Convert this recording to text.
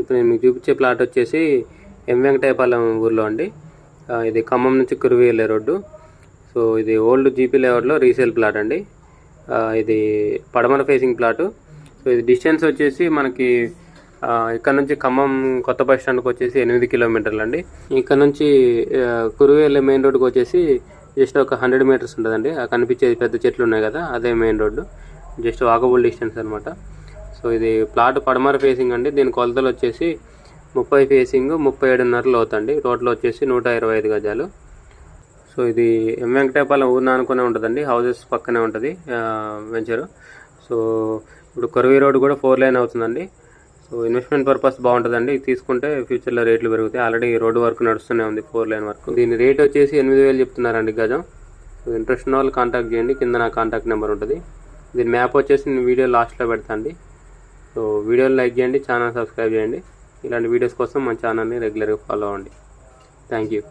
ఇప్పుడు నేను మీకు చూపించే ప్లాట్ వచ్చేసి ఎం వెంకటాయపాలెం ఊర్లో అండి. ఇది ఖమ్మం నుంచి కురువి వెళ్ళే రోడ్డు. సో ఇది ఓల్డ్ జీపీ లేఅవుట్లో రీసేల్ ప్లాట్ అండి. ఇది పడమర ఫేసింగ్ ప్లాటు. సో ఇది డిస్టెన్స్ వచ్చేసి మనకి ఇక్కడ నుంచి ఖమ్మం కొత్త బస్ స్టాండ్కి వచ్చేసి 8 కిలోమీటర్లు అండి. ఇక్కడ నుంచి కురువి వెళ్ళే మెయిన్ రోడ్డుకి వచ్చేసి జస్ట్ ఒక 100 మీటర్స్ ఉంటుందండి. కనిపించేది పెద్ద చెట్లు ఉన్నాయి కదా, అదే main road. Just walkable distance అనమాట. సో ఇది ప్లాట్ పడమర ఫేసింగ్ అండి. దీని కొలతలు వచ్చేసి 30 ఫేసింగ్ 37.5 లోతండి. టోటల్ వచ్చేసి 125 గజాలు. సో ఇది ఎం వెంకటాయపాలెం ఊరిన అనుకునే ఉంటుందండి. హౌసెస్ పక్కనే ఉంటుంది వెంచరు. సో ఇప్పుడు కురువి రోడ్ కూడా 4 లైన్ అవుతుందండి. సో ఇన్వెస్ట్మెంట్ పర్పస్ బాగుంటుందండి. తీసుకుంటే ఫ్యూచర్లో రేట్లు పెరుగుతాయి. ఆల్రెడీ రోడ్డు వర్క్ నడుస్తూనే ఉంది, 4 లైన్ వర్క్. దీని రేట్ వచ్చేసి 8,000 చెప్తున్నారండి గజం. సో ఇంట్రెస్ట్ ఉన్న వాళ్ళు కాంటాక్ట్ చేయండి. కింద నా కాంటాక్ట్ నెంబర్ ఉంటుంది. దీని మ్యాప్ వచ్చేసి నేను వీడియో లాస్ట్లో పెడతా అండి. సో వీడియోని లైక్ చేయండి, ఛానల్ సబ్స్క్రైబ్ చేయండి. ఇలాంటి వీడియోస్ కోసం మన ఛానల్ని రెగ్యులర్గా ఫాలో అవ్వండి. Thank you.